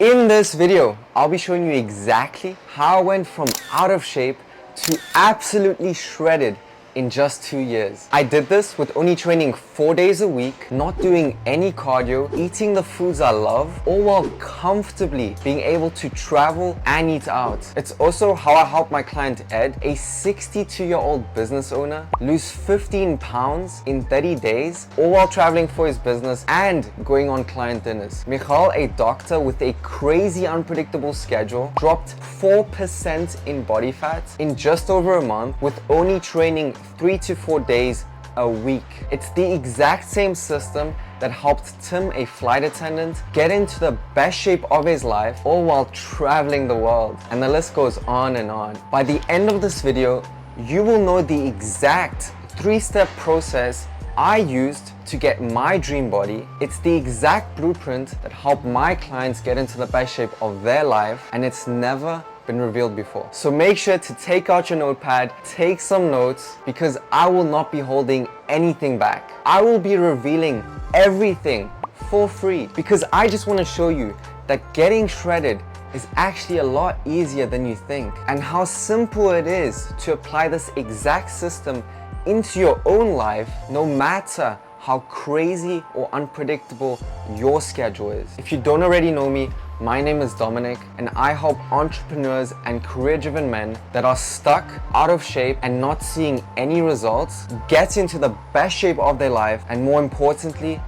In this video, I'll be showing you exactly how I went from out of shape to absolutely shredded in just 2 years. I did this with only training 4 days a week, not doing any cardio, eating the foods I love, all while comfortably being able to travel and eat out. It's also how I helped my client Ed, a 62-year-old business owner, lose 15 pounds in 30 days, all while traveling for his business and going on client dinners. Michal, a doctor with a crazy unpredictable schedule, dropped 4% in body fat in just over a month with only training 3 to 4 days a week. It's the exact same system that helped Tim, a flight attendant, get into the best shape of his life, all while traveling the world. And the list goes on and on. By the end of this video, you will know the exact 3-step process I used to get my dream body. It's the exact blueprint that helped my clients get into the best shape of their life, and it's never been revealed before. So make sure to take out your notepad, take some notes, because I will not be holding anything back. I will be revealing everything for free because I just want to show you that getting shredded is actually a lot easier than you think, and how simple it is to apply this exact system into your own life, no matter how crazy or unpredictable your schedule is. If you don't already know me, my name is Dominic, and I help entrepreneurs and career-driven men that are stuck, out of shape, and not seeing any results get into the best shape of their life, and more importantly,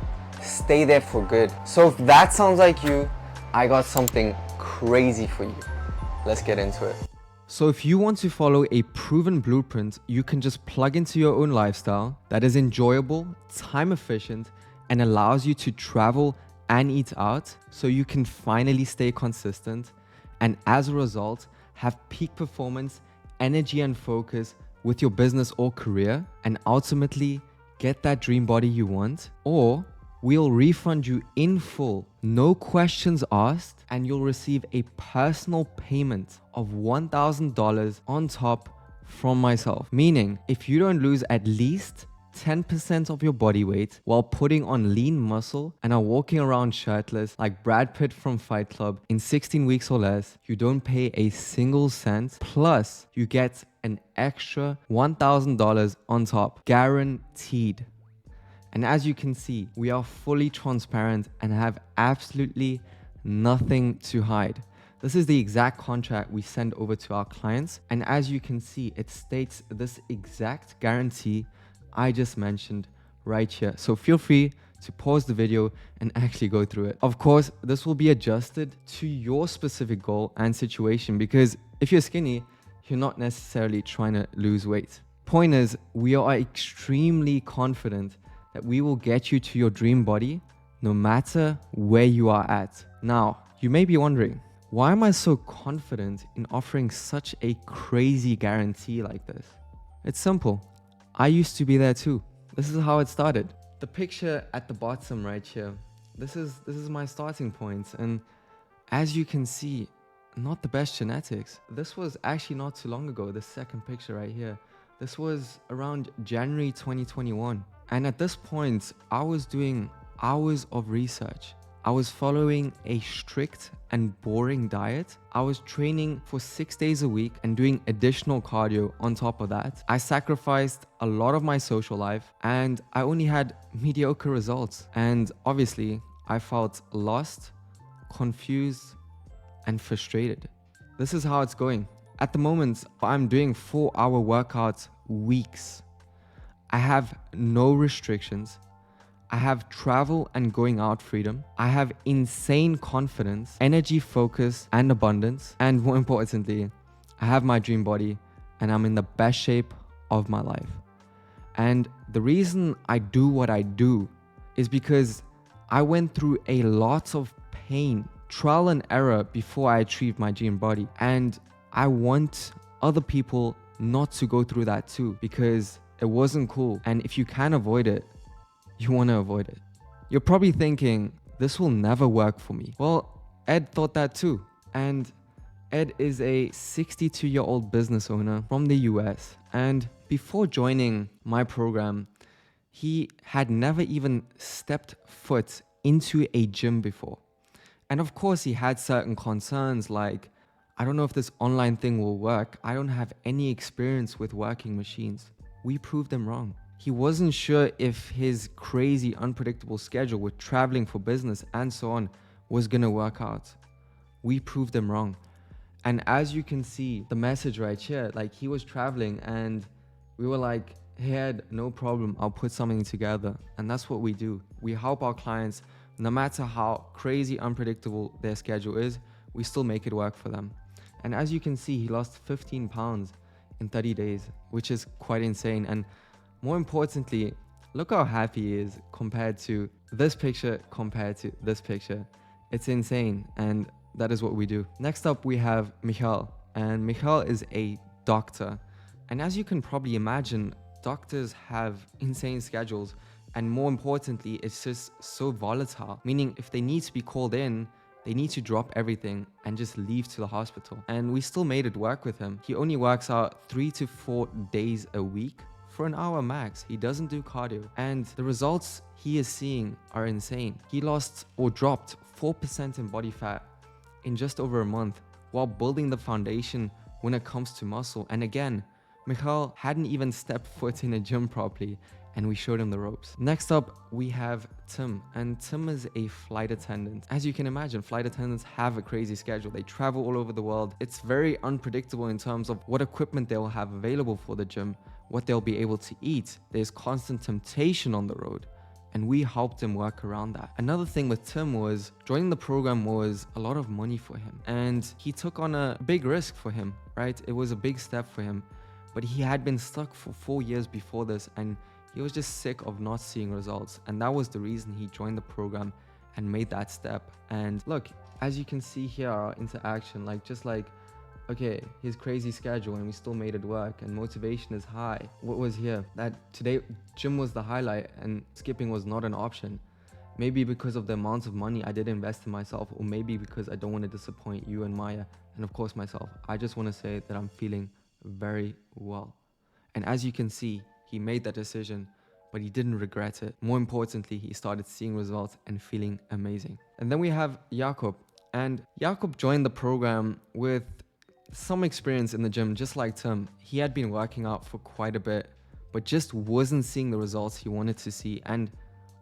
stay there for good. So if that sounds like you, I got something crazy for you. Let's get into it. So if you want to follow a proven blueprint you can just plug into your own lifestyle that is enjoyable, time efficient, and allows you to travel and eat out so you can finally stay consistent and as a result have peak performance, energy and focus with your business or career and ultimately get that dream body you want, or we'll refund you in full, no questions asked, and you'll receive a personal payment of $1,000 on top from myself. Meaning, if you don't lose at least 10% of your body weight while putting on lean muscle and are walking around shirtless like Brad Pitt from Fight Club in 16 weeks or less, you don't pay a single cent, plus you get an extra $1,000 on top, guaranteed. And as you can see, we are fully transparent and have absolutely nothing to hide. This is the exact contract we send over to our clients. And as you can see, it states this exact guarantee I just mentioned right here. So feel free to pause the video and actually go through it. Of course, this will be adjusted to your specific goal and situation, because if you're skinny, you're not necessarily trying to lose weight. Point is, we are extremely confident that we will get you to your dream body no matter where you are at. Now, you may be wondering, why am I so confident in offering such a crazy guarantee like this? It's simple. I used to be there too. This is how it started. The picture at the bottom right here, this is my starting point. And as you can see, not the best genetics. This was actually not too long ago, the second picture right here. This was around January 2021. And at this point, I was doing hours of research. I was following a strict and boring diet. I was training for 6 days a week and doing additional cardio on top of that. I sacrificed a lot of my social life and I only had mediocre results. And obviously, I felt lost, confused, and frustrated. This is how it's going. At the moment, I'm doing 4-hour workouts weeks. I have no restrictions. I have travel and going out freedom. I have insane confidence, energy, focus, and abundance. And more importantly, I have my dream body and I'm in the best shape of my life. And the reason I do what I do is because I went through a lot of pain, trial and error before I achieved my dream body. And I want other people not to go through that too, because it wasn't cool. And if you can avoid it, you want to avoid it. You're probably thinking, this will never work for me. Well, Ed thought that too. And Ed is a 62-year-old business owner from the US. And before joining my program, he had never even stepped foot into a gym before. And of course, he had certain concerns like, I don't know if this online thing will work. I don't have any experience with working machines. We proved him wrong. He wasn't sure if his crazy, unpredictable schedule with traveling for business and so on was gonna work out. We proved him wrong. And as you can see, the message right here, like he was traveling and we were like, hey, Ed, no problem. I'll put something together. And that's what we do. We help our clients, no matter how crazy, unpredictable their schedule is, we still make it work for them. And as you can see, he lost 15 pounds in 30 days, which is quite insane. And more importantly, look how happy he is compared to this picture, compared to this picture. It's insane. And that is what we do. Next up, we have Michael. And Michael is a doctor. And as you can probably imagine, doctors have insane schedules. And more importantly, it's just so volatile. Meaning if they need to be called in, they need to drop everything and just leave to the hospital. And we still made it work with him. He only works out 3 to 4 days a week for an hour max. He doesn't do cardio. And the results he is seeing are insane. He lost or dropped 4% in body fat in just over a month while building the foundation when it comes to muscle. And again, Michael hadn't even stepped foot in a gym properly, and we showed him the ropes. Next up, we have Tim, and Tim is a flight attendant. As you can imagine, flight attendants have a crazy schedule. They travel all over the world. It's very unpredictable in terms of what equipment they'll have available for the gym, what they'll be able to eat. There's constant temptation on the road, and we helped him work around that. Another thing with Tim was joining the program was a lot of money for him, and he took on a big risk for him, right? It was a big step for him, but he had been stuck for 4 years before this, and he was just sick of not seeing results. And that was the reason he joined the program and made that step. And look, as you can see here, our interaction, okay, his crazy schedule and we still made it work and motivation is high. What was here? That today gym was the highlight and skipping was not an option. Maybe because of the amount of money I did invest in myself, or maybe because I don't want to disappoint you and Maya, and of course myself. I just want to say that I'm feeling very well. And as you can see, he made that decision, but he didn't regret it. More importantly, he started seeing results and feeling amazing. And then we have Jakob. And Jakob joined the program with some experience in the gym, just like Tim. He had been working out for quite a bit, but just wasn't seeing the results he wanted to see. And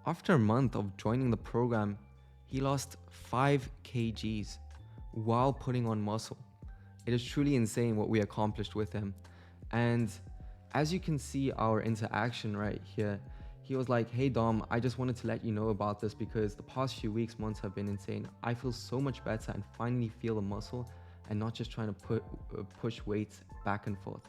after a month of joining the program, he lost 5 kgs while putting on muscle. It is truly insane what we accomplished with him. And as you can see our interaction right here, he was like, hey Dom, I just wanted to let you know about this because the past few weeks, months have been insane. I feel so much better and finally feel the muscle and not just trying to push weights back and forth.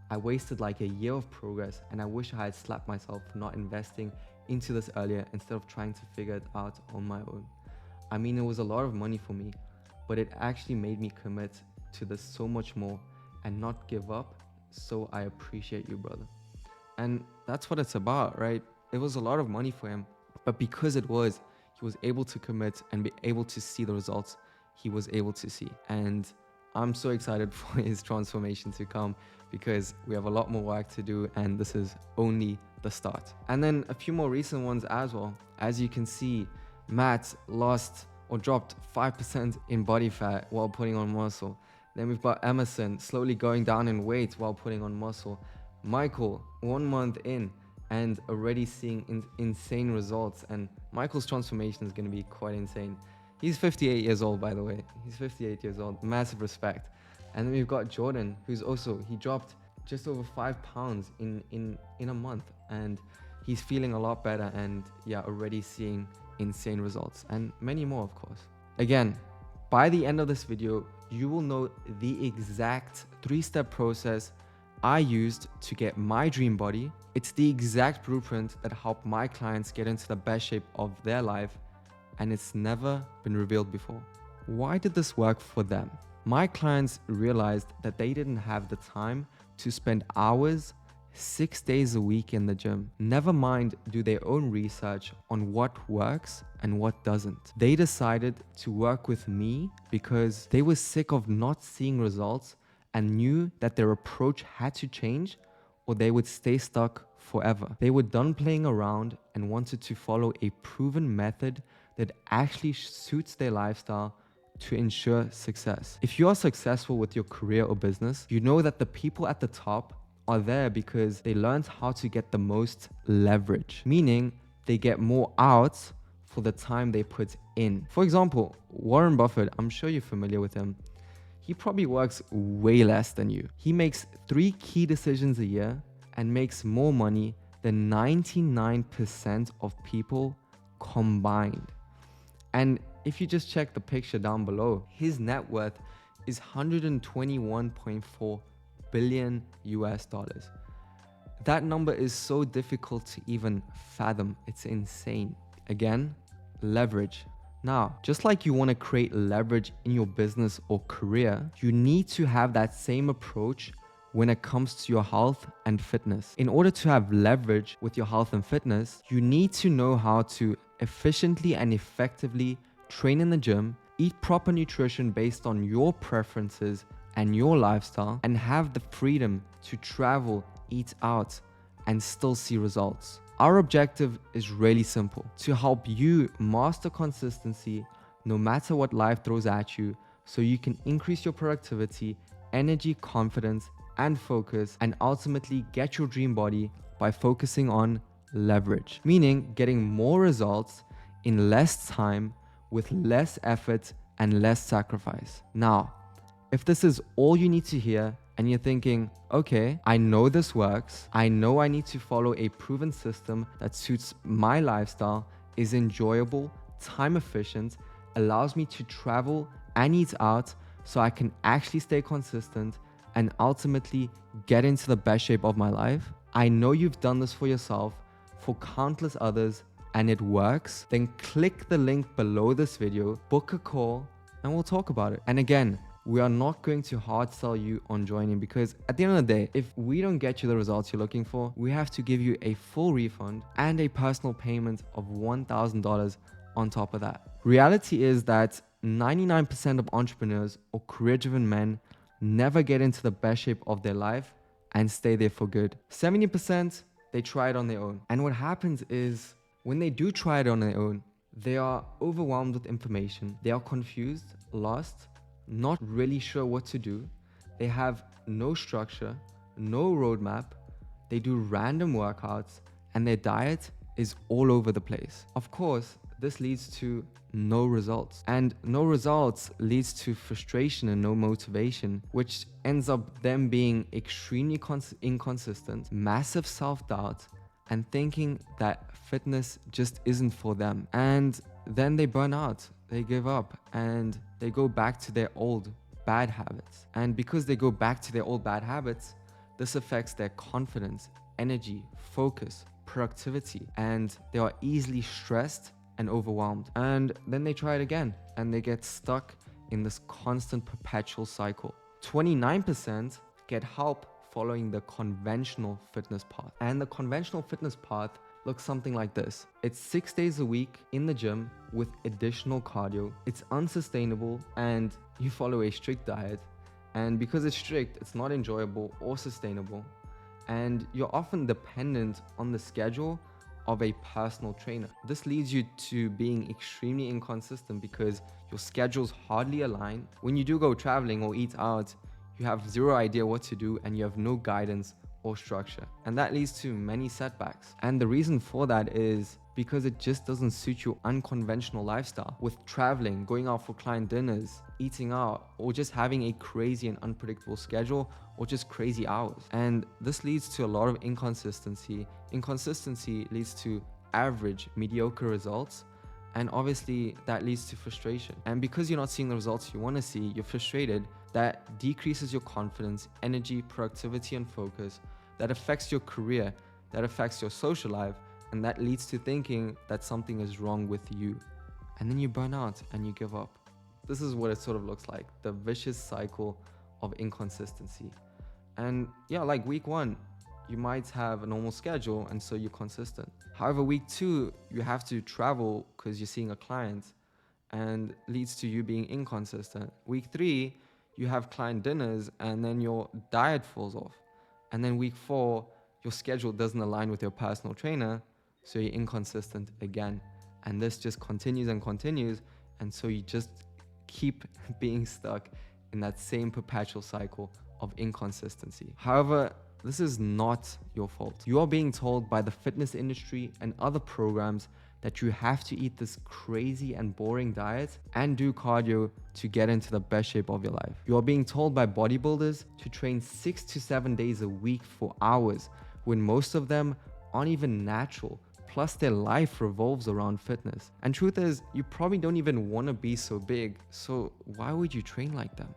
I wasted like a year of progress and I wish I had slapped myself for not investing into this earlier instead of trying to figure it out on my own. I mean, it was a lot of money for me, but it actually made me commit to this so much more and not give up. So I appreciate you, brother. And that's what it's about, right? It was a lot of money for him, but because it was, he was able to commit and be able to see the results he was able to see. And I'm so excited for his transformation to come because we have a lot more work to do and this is only the start. And then a few more recent ones as well. As you can see, Matt lost or dropped 5% in body fat while putting on muscle. Then we've got Emerson slowly going down in weight while putting on muscle. Michael, 1 month in and already seeing insane results. And Michael's transformation is going to be quite insane. He's 58 years old, by the way. He's 58 years old. Massive respect. And then we've got Jordan, who's also, he dropped just over 5 pounds in a month. And he's feeling a lot better and yeah, already seeing insane results. And many more, of course. Again, by the end of this video, you will know the exact 3-step process I used to get my dream body. It's the exact blueprint that helped my clients get into the best shape of their life, and it's never been revealed before. Why did this work for them? My clients realized that they didn't have the time to spend hours 6 days a week in the gym. Never mind do their own research on what works and what doesn't. They decided to work with me because they were sick of not seeing results and knew that their approach had to change or they would stay stuck forever. They were done playing around and wanted to follow a proven method that actually suits their lifestyle to ensure success. If you are successful with your career or business, you know that the people at the top are there because they learned how to get the most leverage, meaning they get more out for the time they put in. For example, Warren Buffett, I'm sure you're familiar with him. He probably works way less than you. He makes 3 key decisions a year and makes more money than 99% of people combined. And if you just check the picture down below, his net worth is 121.4 billion US dollars. That number is so difficult to even fathom. It's insane. Again, leverage. Now, just like you want to create leverage in your business or career, you need to have that same approach when it comes to your health and fitness. In order to have leverage with your health and fitness, you need to know how to efficiently and effectively train in the gym, eat proper nutrition based on your preferences and your lifestyle, and have the freedom to travel, eat out, and still see results. Our objective is really simple: to help you master consistency no matter what life throws at you, so you can increase your productivity, energy, confidence, and focus, and ultimately get your dream body by focusing on leverage, meaning getting more results in less time with less effort and less sacrifice. Now, if this is all you need to hear and you're thinking, okay, I know this works, I know I need to follow a proven system that suits my lifestyle, is enjoyable, time efficient, allows me to travel and eat out so I can actually stay consistent and ultimately get into the best shape of my life. I know you've done this for yourself, for countless others, and it works. Then click the link below this video, book a call, and we'll talk about it. And again, we are not going to hard sell you on joining, because at the end of the day, if we don't get you the results you're looking for, we have to give you a full refund and a personal payment of $1,000 on top of that. Reality is that 99% of entrepreneurs or career-driven men never get into the best shape of their life and stay there for good. 70%, they try it on their own. And what happens is, when they do try it on their own, they are overwhelmed with information. They are confused, lost, not really sure what to do. They have no structure, no roadmap. They do random workouts, and their diet is all over the place. Of course, this leads to no results, and no results leads to frustration and no motivation, which ends up them being extremely inconsistent, massive self-doubt, and thinking that fitness just isn't for them. And then they burn out, they give up, and they go back to their old bad habits. And because they go back to their old bad habits, this affects their confidence, energy, focus, productivity, and they are easily stressed and overwhelmed. And then they try it again, and they get stuck in this constant perpetual cycle. 29% get help following the conventional fitness path. And the conventional fitness path looks something like this. It's 6 days a week in the gym with additional cardio. It's unsustainable, and you follow a strict diet. And because it's strict, it's not enjoyable or sustainable. And you're often dependent on the schedule of a personal trainer. This leads you to being extremely inconsistent because your schedules hardly align. When you do go traveling or eat out, you have zero idea what to do, and you have no guidance or structure. And that leads to many setbacks. And the reason for that is because it just doesn't suit your unconventional lifestyle. With traveling, going out for client dinners, eating out, or just having a crazy and unpredictable schedule, or just crazy hours. And this leads to a lot of inconsistency. Inconsistency leads to average, mediocre results. And obviously that leads to frustration. And because you're not seeing the results you want to see, you're frustrated. That decreases your confidence, energy, productivity, and focus. That affects your career, that affects your social life, and that leads to thinking that something is wrong with you. And then you burn out and you give up. This is what it sort of looks like, the vicious cycle of inconsistency. And yeah, like week 1, you might have a normal schedule, and so you're consistent. However, week 2, you have to travel because you're seeing a client, and leads to you being inconsistent. Week 3, you have client dinners, and then your diet falls off. And then week 4, your schedule doesn't align with your personal trainer, so you're inconsistent again. and this just continues and continues. And so you just keep being stuck in that same perpetual cycle of inconsistency. However, this is not your fault. You are being told by the fitness industry and other programs that you have to eat this crazy and boring diet and do cardio to get into the best shape of your life. You are being told by bodybuilders to train 6 to 7 days a week for hours, when most of them aren't even natural. Plus, their life revolves around fitness. And truth is, you probably don't even want to be so big, so why would you train like them?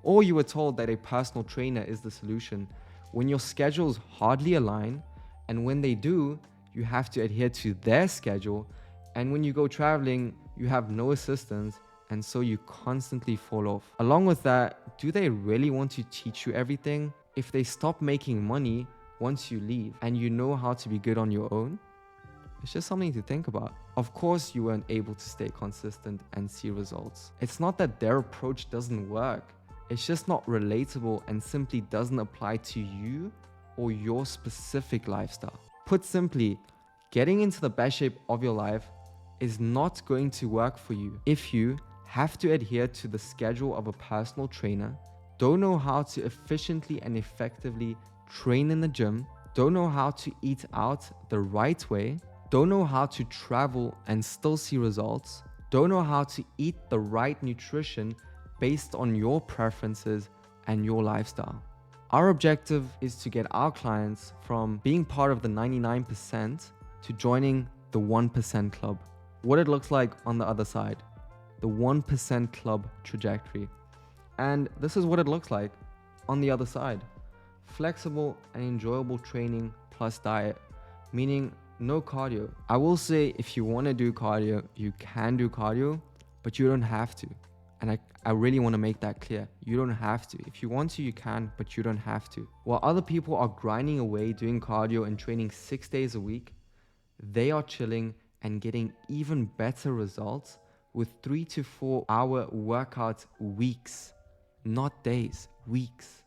Or you were told that a personal trainer is the solution when your schedules hardly align, and when they do, you have to adhere to their schedule, and when you go traveling, you have no assistance, and so you constantly fall off. Along with that, do they really want to teach you everything? If they stop making money once you leave and you know how to be good on your own? It's just something to think about. Of course, you weren't able to stay consistent and see results. It's not that their approach doesn't work. It's just not relatable and simply doesn't apply to you or your specific lifestyle. Put simply, getting into the best shape of your life is not going to work for you if you have to adhere to the schedule of a personal trainer, don't know how to efficiently and effectively train in the gym, don't know how to eat out the right way, don't know how to travel and still see results, don't know how to eat the right nutrition based on your preferences and your lifestyle. Our objective is to get our clients from being part of the 99% to joining the 1% club. What it looks like on the other side, the 1% club trajectory. And this is what it looks like on the other side. Flexible and enjoyable training plus diet, meaning no cardio. I will say, if you want to do cardio, you can do cardio, but you don't have to. And I really want to make that clear. You don't have to. If you want to, you can, but you don't have to. While other people are grinding away doing cardio and training 6 days a week, they are chilling and getting even better results with 3 to 4 hour workout weeks, not days, weeks.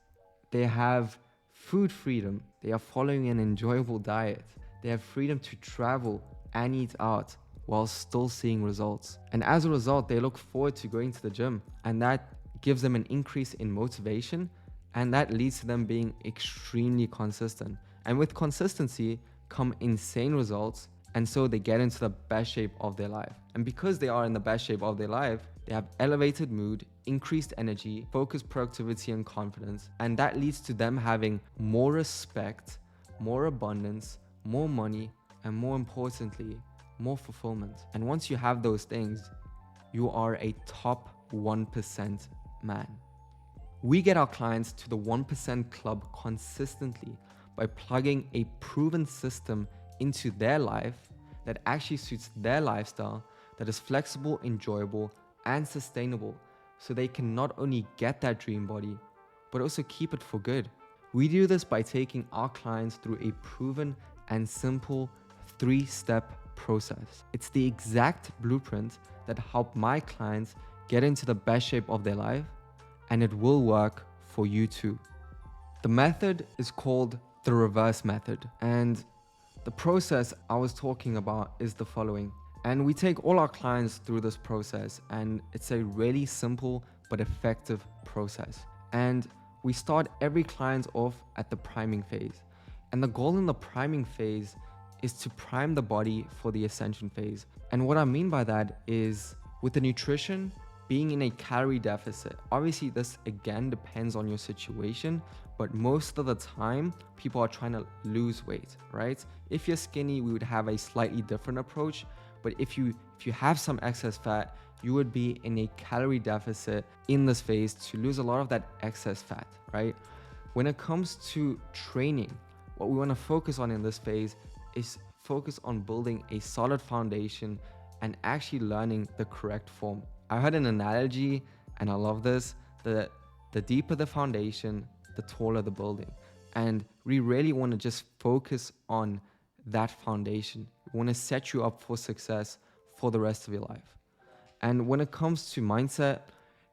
They have food freedom. They are following an enjoyable diet. They have freedom to travel and eat out while still seeing results. And as a result, they look forward to going to the gym, and that gives them an increase in motivation, and that leads to them being extremely consistent. And with consistency come insane results, and so they get into the best shape of their life. And because they are in the best shape of their life, they have elevated mood, increased energy, focused productivity and confidence, and that leads to them having more respect, more abundance, more money, and more importantly, more fulfillment. And once you have those things, you are a top 1% man. We get our clients to the 1% club consistently by plugging a proven system into their life that actually suits their lifestyle, that is flexible, enjoyable, and sustainable, so they can not only get that dream body, but also keep it for good. We do this by taking our clients through a proven and simple 3-step process. It's the exact blueprint that helped my clients get into the best shape of their life, and it will work for you too. The method is called the reverse method, and the process I was talking about is the following. And we take all our clients through this process, and it's a really simple but effective process. And we start every client off at the priming phase. And the goal in the priming phase is to prime the body for the ascension phase. And what I mean by that is, with the nutrition being in a calorie deficit, obviously this again depends on your situation, but most of the time people are trying to lose weight, right? If you're skinny, we would have a slightly different approach, but if you have some excess fat, you would be in a calorie deficit in this phase to lose a lot of that excess fat, right? When it comes to training, what we want to focus on in this phase is focus on building a solid foundation and actually learning the correct form. I heard an analogy, and I love this, that the deeper the foundation, the taller the building. And we really want to just focus on that foundation. We want to set you up for success for the rest of your life. And when it comes to mindset,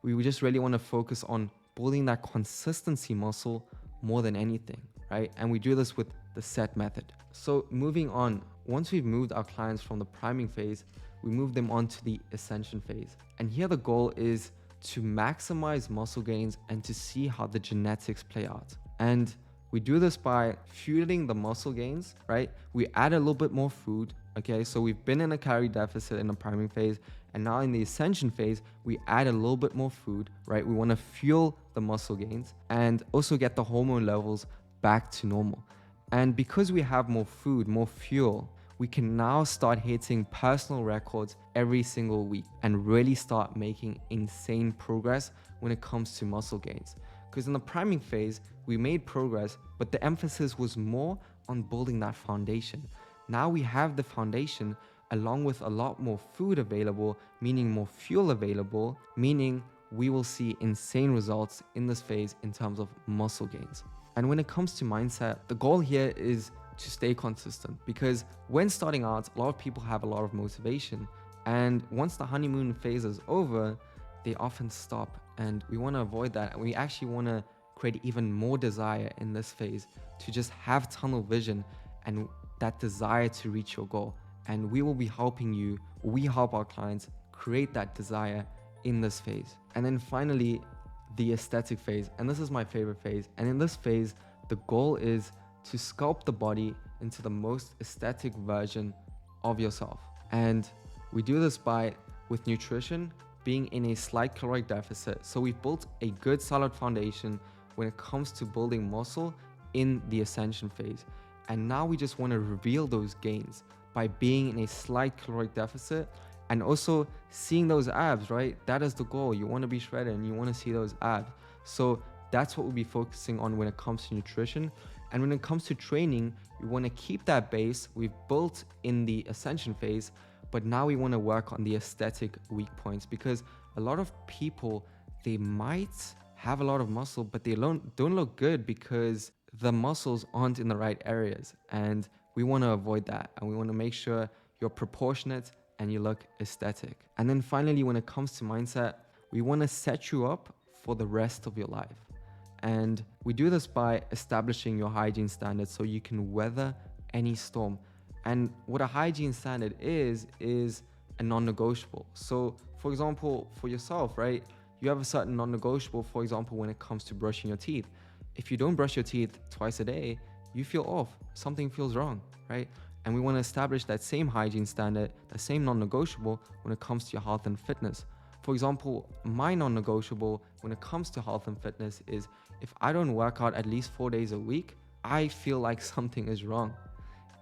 we just really want to focus on building that consistency muscle more than anything, right? And we do this with the set method. So moving on, once we've moved our clients from the priming phase we move them on to the ascension phase. And here the goal is to maximize muscle gains and to see how the genetics play out. And we do this by fueling the muscle gains, right? We add a little bit more food, okay? So we've been in a calorie deficit in the priming phase, and now in the ascension phase, we add a little bit more food, right? We want to fuel the muscle gains and also get the hormone levels back to normal. And because we have more food, more fuel, we can now start hitting personal records every single week and really start making insane progress when it comes to muscle gains. Because in the priming phase, we made progress, but the emphasis was more on building that foundation. Now we have the foundation along with a lot more food available, meaning more fuel available, meaning we will see insane results in this phase in terms of muscle gains. And when it comes to mindset, the goal here is to stay consistent, because when starting out, a lot of people have a lot of motivation, and once the honeymoon phase is over, they often stop, and we want to avoid that. And we actually want to create even more desire in this phase to just have tunnel vision and that desire to reach your goal. And we will be helping you, we help our clients create that desire in this phase. And then finally, the aesthetic phase. And this is my favorite phase. And in this phase, the goal is to sculpt the body into the most aesthetic version of yourself. And we do this with nutrition, being in a slight caloric deficit. So we've built a good solid foundation when it comes to building muscle in the ascension phase. And now we just want to reveal those gains by being in a slight caloric deficit and also seeing those abs, right? That is the goal. You want to be shredded and you want to see those abs. So that's what we'll be focusing on when it comes to nutrition. And when it comes to training, we want to keep that base we've built in the ascension phase, but now we want to work on the aesthetic weak points, because a lot of people, they might have a lot of muscle, but they don't look good because the muscles aren't in the right areas. And we want to avoid that. And we want to make sure you're proportionate and you look aesthetic. And then finally, when it comes to mindset, we want to set you up for the rest of your life. And we do this by establishing your hygiene standards so you can weather any storm. And what a hygiene standard is a non-negotiable. So for example, for yourself, right? You have a certain non-negotiable, for example, when it comes to brushing your teeth. If you don't brush your teeth twice a day, you feel off, something feels wrong, right? And we want to establish that same hygiene standard, the same non-negotiable when it comes to your health and fitness. For example, my non-negotiable when it comes to health and fitness is if I don't work out at least 4 days a week, I feel like something is wrong.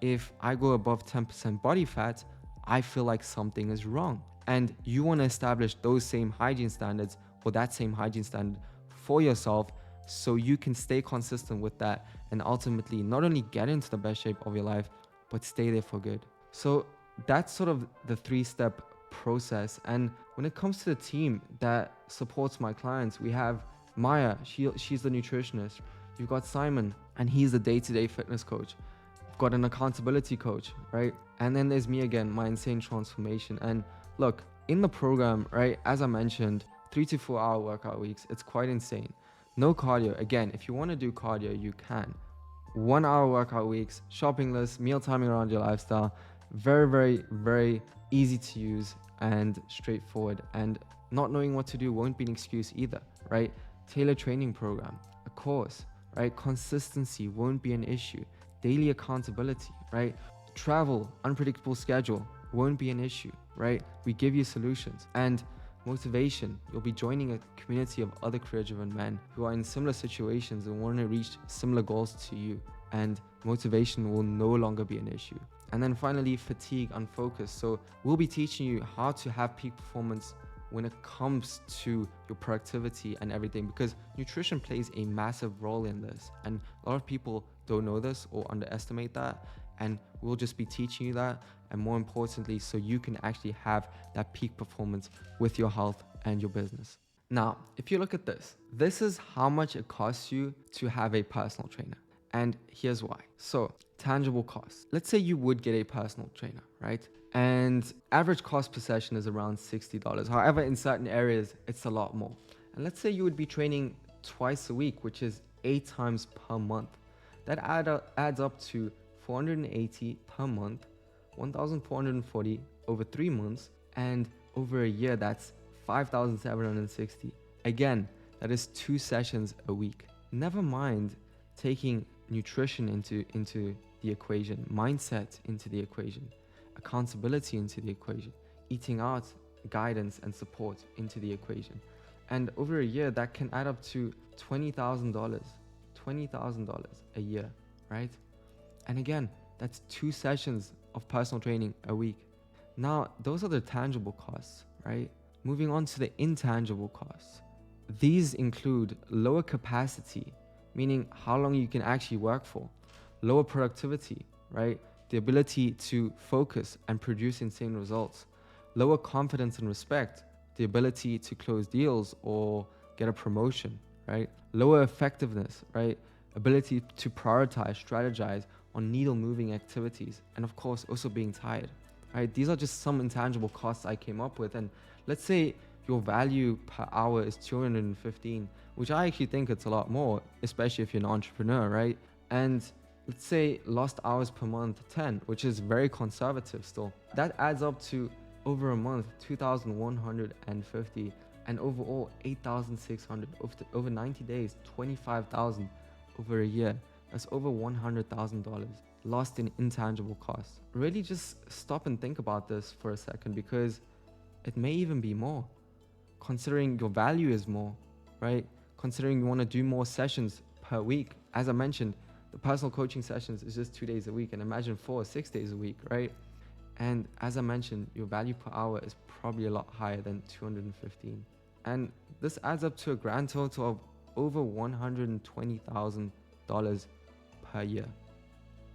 If I go above 10% body fat, I feel like something is wrong. And you want to establish those same hygiene standards or that same hygiene standard for yourself so you can stay consistent with that and ultimately not only get into the best shape of your life, but stay there for good. So that's sort of the 3-step process. And when it comes to the team that supports my clients, we have Maya, she's the nutritionist. You've got Simon, and he's the day-to-day fitness coach. We've got an accountability coach, right? And then there's me again, my insane transformation. And look, in the program, right, as I mentioned, 3 to 4 hour workout weeks, it's quite insane. No cardio. Again, if you want to do cardio, you can. 1 hour workout weeks, shopping list, meal timing around your lifestyle. Very, very, very easy to use and straightforward. And not knowing what to do won't be an excuse either, right? Tailored training program, a course, right? Consistency won't be an issue. Daily accountability, right? Travel, unpredictable schedule won't be an issue, right? We give you solutions. And motivation, you'll be joining a community of other career-driven men who are in similar situations and want to reach similar goals to you. And motivation will no longer be an issue. And then finally, fatigue, unfocus. So we'll be teaching you how to have peak performance when it comes to your productivity and everything, because nutrition plays a massive role in this. And a lot of people don't know this or underestimate that. And we'll just be teaching you that. And more importantly, so you can actually have that peak performance with your health and your business. Now, if you look at this, this is how much it costs you to have a personal trainer. And here's why. So tangible costs. Let's say you would get a personal trainer, right? And average cost per session is around $60. However, in certain areas, it's a lot more. And let's say you would be training twice a week, which is 8 times per month. That adds up to $480 per month, $1,440 over 3 months, and over a year, that's 5,760. Again, that is 2 sessions a week. Never mind taking nutrition into the equation, mindset into the equation, accountability into the equation, eating out, guidance and support into the equation. And over a year, that can add up to $20,000 a year, right? And again, that's 2 sessions of personal training a week. Now, those are the tangible costs, right? Moving on to the intangible costs. These include lower capacity, meaning how long you can actually work for, lower productivity, right? The ability to focus and produce insane results, lower confidence and respect, the ability to close deals or get a promotion, right? Lower effectiveness, right? Ability to prioritize, strategize on needle moving activities, and of course also being tired, right? These are just some intangible costs I came up with. And let's say your value per hour is 215, which I actually think it's a lot more, especially if you're an entrepreneur, right? And let's say lost hours per month 10, which is very conservative still. That adds up to over a month 2,150, and overall 8,600. Over 90 days 25,000. Over a year, that's over $100,000 lost in intangible costs. Really just stop and think about this for a second, because it may even be more, considering your value is more, right? Considering you want to do more sessions per week. As I mentioned, the personal coaching sessions is just 2 days a week, and imagine 4 or 6 days a week, right? And as I mentioned, your value per hour is probably a lot higher than 215. And this adds up to a grand total of over $120,000 per year.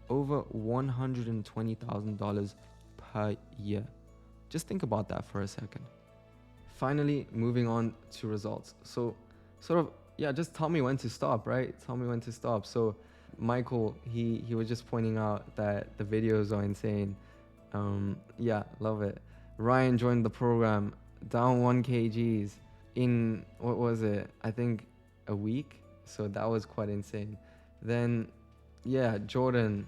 Over $120,000 per year. Just think about that for a second. Finally, moving on to results. So just tell me when to stop, right? Tell me when to stop. So Michael, he was just pointing out that the videos are insane. Love it. Ryan joined the program, down 1 kgs in, what was it? I think a week. So that was quite insane. Then, Jordan,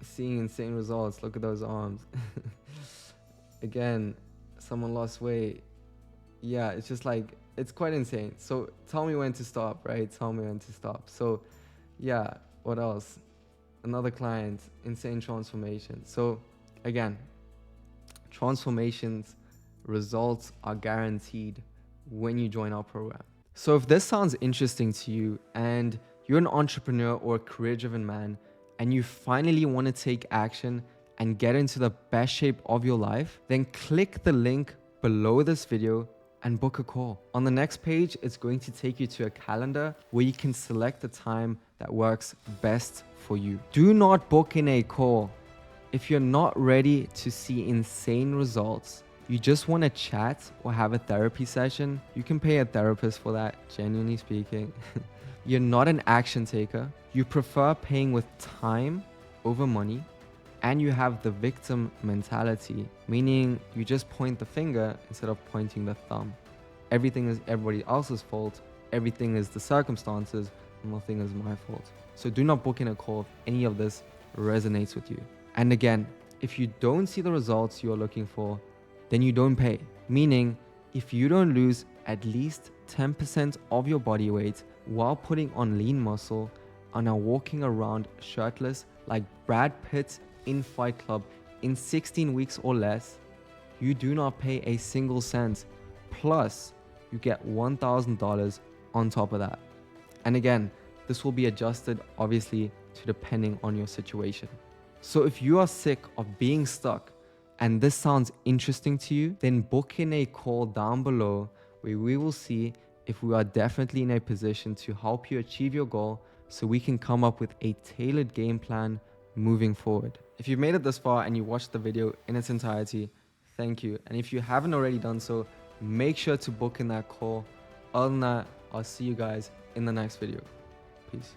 seeing insane results. Look at those arms. Again, someone lost weight. Yeah, it's just like, it's quite insane. So tell me when to stop, right? Tell me when to stop. So what else? Another client, insane transformation. So again, transformations, results are guaranteed when you join our program. So if this sounds interesting to you and you're an entrepreneur or a career-driven man and you finally want to take action and get into the best shape of your life, then click the link below this video and book a call. On the next page, it's going to take you to a calendar where you can select the time that works best for you. Do not book in a call if you're not ready to see insane results. You just want to chat or have a therapy session. You can pay a therapist for that, genuinely speaking. You're not an action taker. You prefer paying with time over money. And you have the victim mentality, meaning you just point the finger instead of pointing the thumb. Everything is everybody else's fault. Everything is the circumstances. Nothing is my fault. So do not book in a call if any of this resonates with you. And again, if you don't see the results you're looking for, then you don't pay. Meaning, if you don't lose at least 10% of your body weight while putting on lean muscle and are walking around shirtless like Brad Pitt in Fight Club in 16 weeks or less, you do not pay a single cent. Plus, you get $1,000 on top of that. And again, this will be adjusted obviously to depending on your situation. So if you are sick of being stuck and this sounds interesting to you, then book in a call down below where we will see if we are definitely in a position to help you achieve your goal so we can come up with a tailored game plan moving forward. If you've made it this far and you watched the video in its entirety, thank you. And if you haven't already done so, make sure to book in that call. Other than that, I'll see you guys in the next video. Peace.